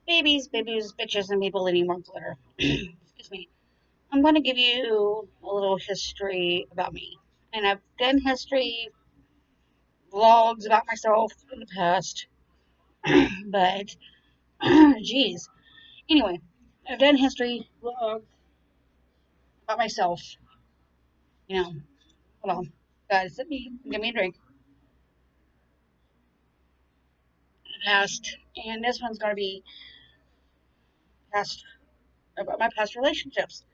Babies, babies, bitches, and people that need more glitter. Excuse me. I'm going to give you a little history about me. And I've done history vlogs about myself in the past, but geez. Anyway, I've done history vlogs about myself. You know, hold on, guys, let me give me a drink. Past, and this one's going to be past about my past relationships.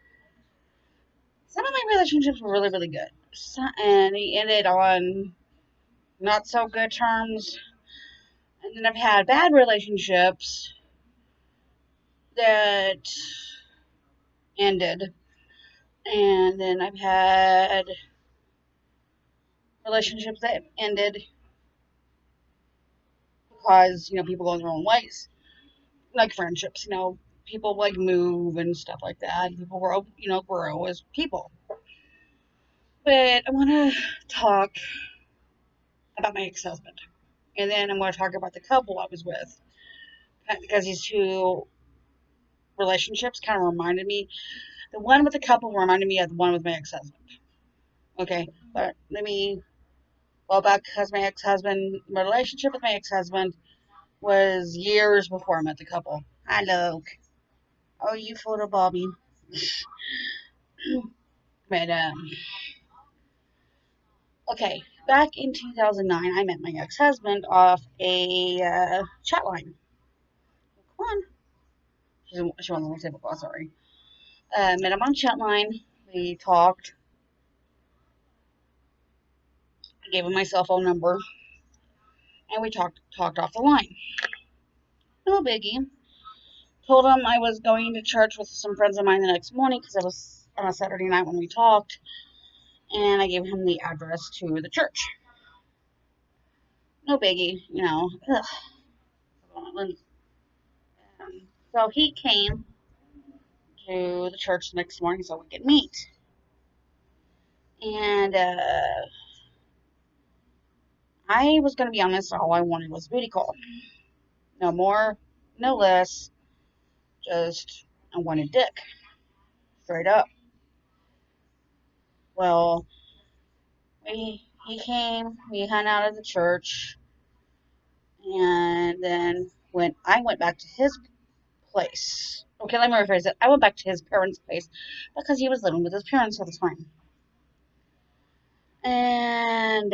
Some of my relationships were really, really good, and they ended on not so good terms. And then I've had bad relationships that ended. And then I've had relationships that ended because, people go their own ways. Like friendships, people like move and stuff like that. People grow, grow as people. But I want to talk about my ex husband. And then I'm going to talk about the couple I was with. Because these two relationships kind of reminded me. The one with the couple reminded me of the one with my ex husband. Okay, but let me go back because my relationship with my ex husband was years before I met the couple. Hi, Luke. Oh, you photo Bobby. But, okay, back in 2009, I met my ex husband off a chat line. Come on. She wasn't on the table call, sorry. Met him on chat line. We talked. I gave him my cell phone number, and we talked off the line. No biggie. Told him I was going to church with some friends of mine the next morning because it was on a Saturday night when we talked, and I gave him the address to the church. No biggie, Ugh. So he came to the church the next morning so we could meet. And I was going to be honest, all I wanted was a booty call. No more, no less, just I wanted dick. Straight up. Well, he came, we hung out at the church, and then when I went back to his place. Okay, let me rephrase it. I went back to his parents' place because he was living with his parents at the time. And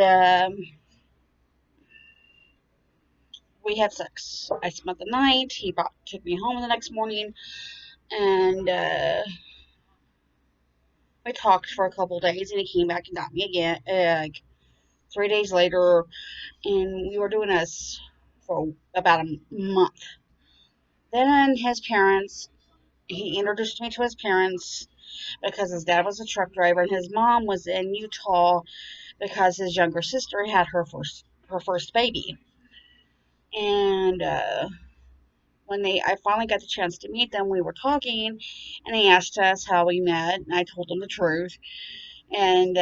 we had sex. I spent the night. Took me home the next morning, and we talked for a couple days. And he came back and got me again, like 3 days later, and we were doing this for about a month. Then his parents, he introduced me to his parents because his dad was a truck driver and his mom was in Utah because his younger sister had her first baby. And when I finally got the chance to meet them, we were talking, and they asked us how we met, and I told them the truth. And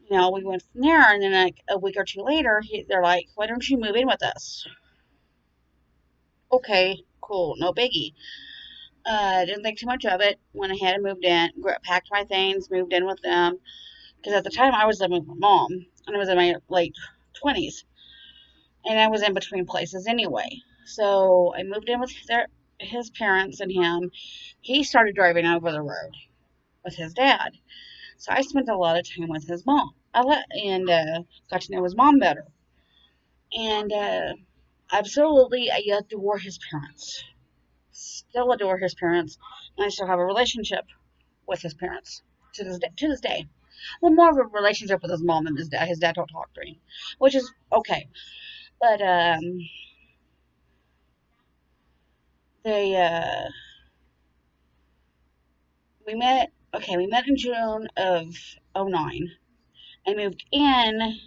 we went from there. And then like a week or two later, they're like, "Why don't you move in with us?" Okay, cool, no biggie. Didn't think too much of it. Went ahead and moved in, packed my things, moved in with them. Because at the time I was living with my mom, and I was in my late 20s, and I was in between places anyway. So I moved in with his parents and him. He started driving over the road with his dad. So I spent a lot of time with his mom. And got to know his mom better. And absolutely, I adore his parents. Still adore his parents, and I still have a relationship with his parents to this day. Well, more of a relationship with his mom than his dad. His dad don't talk to me, which is okay. But they we met. Okay, we met in June of '09. I moved in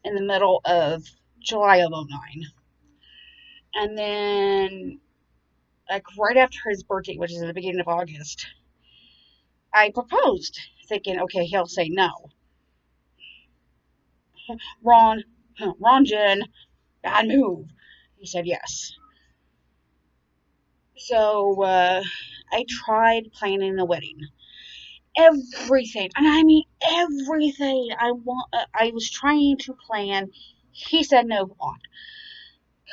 the middle of July of '09, and then like right after his birthday, which is at the beginning of August, I proposed, thinking, okay, he'll say no. Ron, Ron Jen, bad move. He said yes. So I tried planning the wedding. Everything, and I mean everything. I was trying to plan. He said no on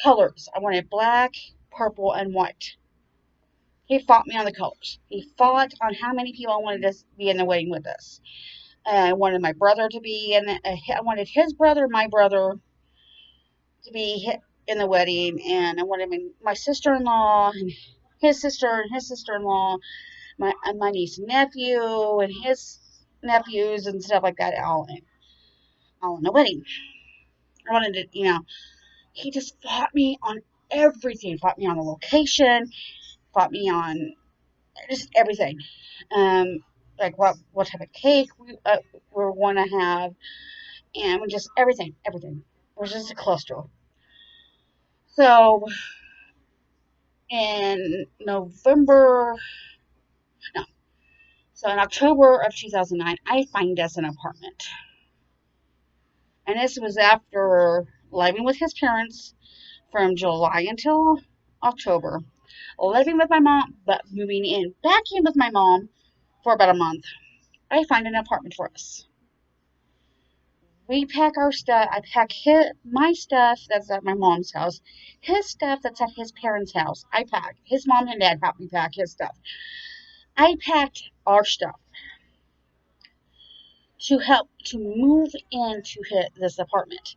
colors. I wanted black, purple, and white. He fought me on the colors. He fought on how many people I wanted to be in the wedding with us. I wanted my brother to be in it. I wanted his brother, my brother, to be in the wedding, and I wanted my sister-in-law and his sister-in-law, my niece and nephew and his nephews and stuff like that, all in the wedding. I wanted to, he just fought me on everything. Fought me on the location. Fought me on just everything. Um, like what type of cake we want to have, and just everything. It was just a cluster. So in November, no, so in October of 2009, I find us an apartment, and this was after living with his parents from July until October, living with my mom, but moving in back in with my mom for about a month. I find an apartment for us. We pack our stuff. I pack my stuff that's at my mom's house, his stuff that's at his parents' house. I pack. His mom and dad helped me pack his stuff. I packed our stuff to help to move into this apartment.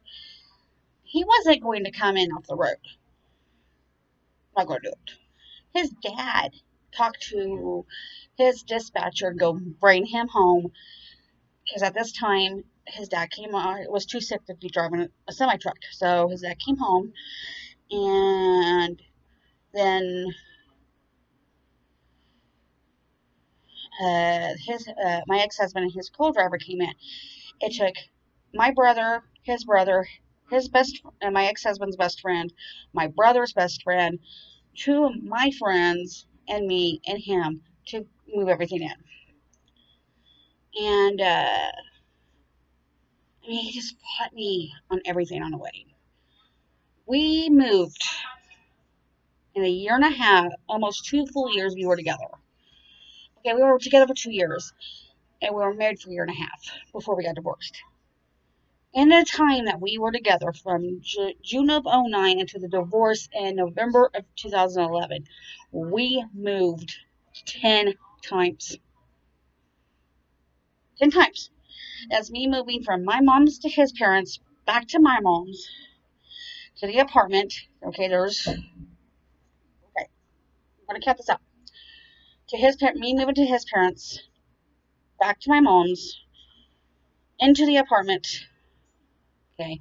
He wasn't going to come in off the road. I'm not going to do it. His dad talked to his dispatcher and go bring him home because at this time his dad came on. Was too sick to be driving a semi truck, so his dad came home, and then his my ex husband and his co-driver came in. It took my brother, his best, my ex husband's best friend, my brother's best friend, two of my friends, and me and him to move everything in. And I mean, he just fought me on everything on the wedding. We moved in a year and a half, almost 2 full years we were together. Okay, we were together for 2 years, and we were married for a year and a half before we got divorced. In the time that we were together, from June of '09 into the divorce in November of 2011, we moved 10 times. 10 times. That's me moving from my mom's to his parents, back to my mom's, to the apartment. Okay, I'm going to cut this out. To me moving to his parents, back to my mom's, into the apartment, okay,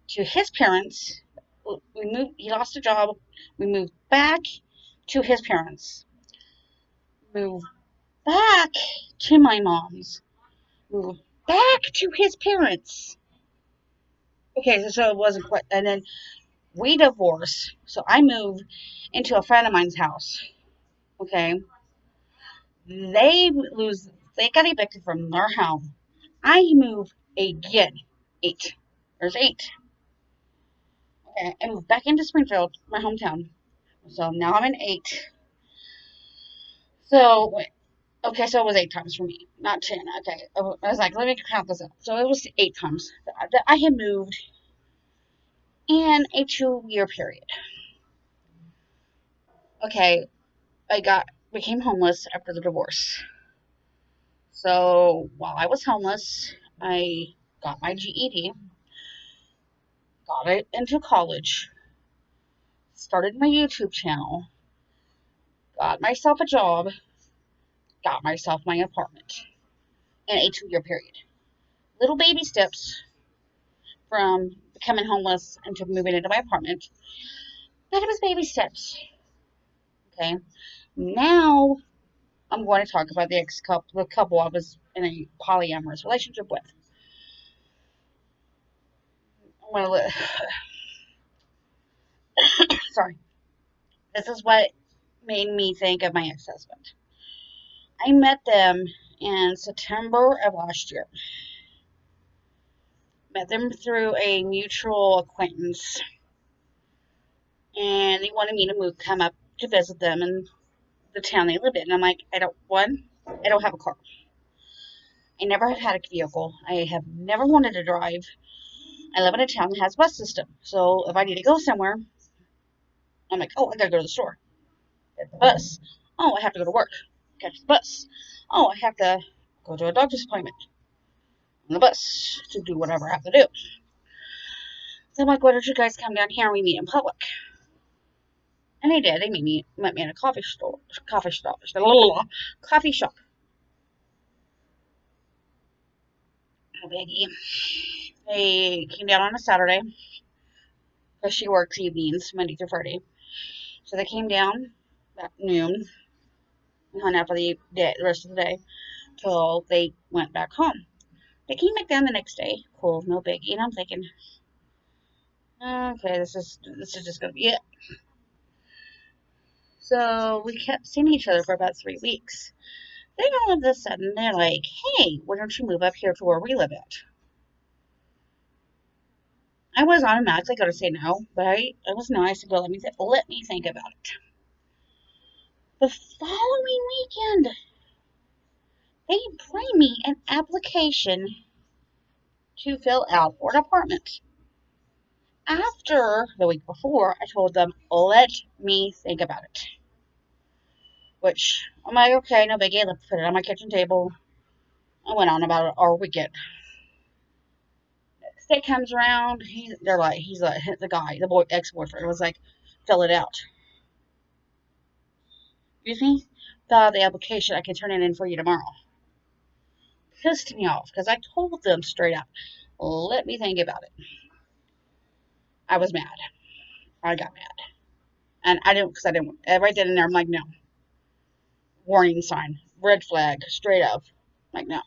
to his parents. We moved, he lost a job. We moved back to his parents, moved back to my mom's, moved back to his parents. Okay, so it wasn't quite, and then we divorced. So I moved into a friend of mine's house. Okay, they they got evicted from their home. I moved again, 8. There's 8. Okay, I moved back into Springfield, my hometown. So now I'm in 8. So okay, so it was 8 times for me, not 10. Okay, I was like, let me count this up. So it was 8 times that I had moved in a 2 year period. Okay, became homeless after the divorce. So while I was homeless, I got my GED, got it into college, started my YouTube channel, got myself a job, got myself my apartment in a 2 year period. Little baby steps from becoming homeless into moving into my apartment, but it was baby steps. Okay, now I'm going to talk about the couple I was in a polyamorous relationship with. Well, sorry. This is what made me think of my ex-husband. I met them in September of last year. Met them through a mutual acquaintance, and they wanted me to come up to visit them in the town they live in. And I'm like, I don't have a car. I never have had a vehicle. I have never wanted to drive. I live in a town that has a bus system. So if I need to go somewhere, I'm like, oh, I gotta go to the store. Get the bus. Oh, I have to go to work. Catch the bus. Oh, I have to go to a doctor's appointment on the bus to do whatever I have to do. So I'm like, why don't you guys come down here and we meet in public? And they did. They met me in a coffee shop. Oh, Biggie. They came down on a Saturday because she works evenings, Monday through Friday. So they came down at noon and hung out for the rest of the day till they went back home. They came back down the next day. Cool, no biggie. And I'm thinking, okay, this is just gonna be it. So we kept seeing each other for about 3 weeks. Then all of a sudden they're like, hey, why don't you move up here to where we live at? I was automatically going to say no, but I was nice to go, let me think about it. The following weekend, they bring me an application to fill out for an apartment. After the week before, I told them, let me think about it. Which, I'm like, okay, no biggie, let's put it on my kitchen table. I went on about it all weekend. Next day comes around, the guy, the ex-boyfriend was like, fill it out. Excuse me? Fill out the application, I can turn it in for you tomorrow. Pissed me off, because I told them straight up, let me think about it. I was mad. I got mad. And I didn't, right then and there, I'm like, no. Warning sign, red flag, straight up. Like, no.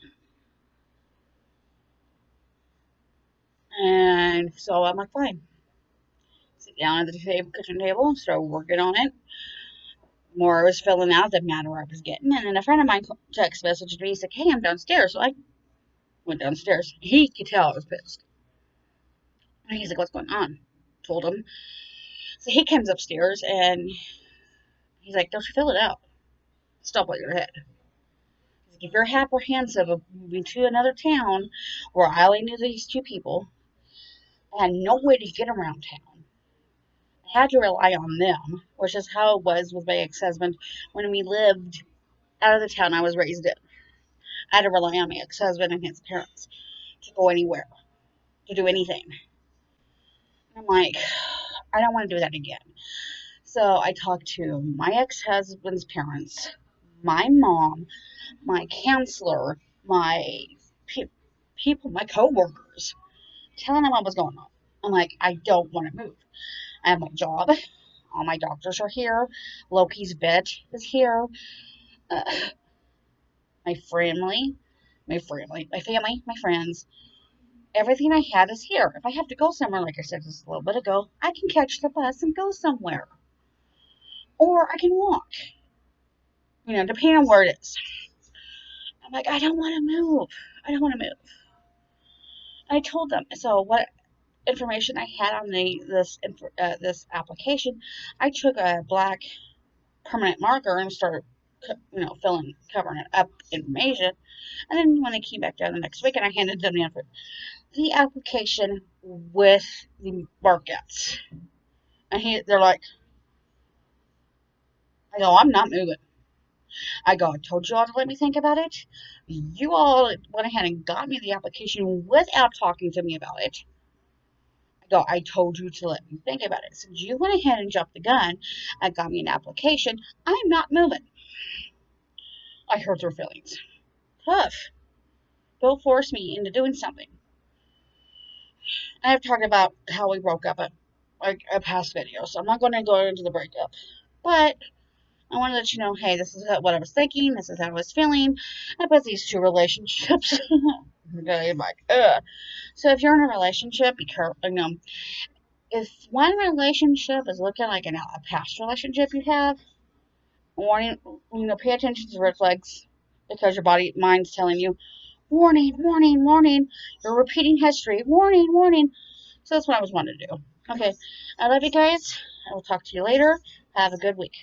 And so I'm like, fine. Sit down at the kitchen table, start working on it. More I was filling out, the matter I was getting. And then a friend of mine text messaged me. He said, hey, I'm downstairs. So I went downstairs. He could tell I was pissed. And he's like, what's going on? Told him. So he comes upstairs and he's like, don't you fill it out? Stop while you're ahead. If you're apprehensive of moving to another town where I only knew these two people and no way to get around town, I had to rely on them, which is how it was with my ex-husband when we lived out of the town I was raised in. I had to rely on my ex-husband and his parents to go anywhere, to do anything. And I'm like, I don't want to do that again. So I talked to my ex-husband's parents, my mom, my counselor, my people, my coworkers, telling them what was going on. I'm like, I don't want to move. I have my job. All my doctors are here. Loki's vet is here. Uh, my family, my friends. Everything I had is here. If I have to go somewhere, like I said just a little bit ago, I can catch the bus and go somewhere. Or I can walk. Depending on where it is. I'm like, I don't want to move. I don't want to move. I told them. So what information I had on this application, I took a black permanent marker and started, covering it up information. And then when they came back down the next week, and I handed them the application with the markouts, and they're like, I go, I'm not moving. I go, I told you all to let me think about it. You all went ahead and got me the application without talking to me about it. I told you to let me think about it. Since you went ahead and jumped the gun and got me an application, I'm not moving. I hurt their feelings. Tough. Don't force me into doing something. And I've talked about how we broke up at a past video, so I'm not going to go into the breakup. But I want to let you know, hey, this is what I was thinking. This is how I was feeling about these two relationships. Okay, I'm like, ugh. So if you're in a relationship, be careful. If one relationship is looking like a past relationship you have, warning, pay attention to the red flags because your mind's telling you, warning, warning, warning. You're repeating history. Warning, warning. So that's what I was wanting to do. Okay, I love you guys. I will talk to you later. Have a good week.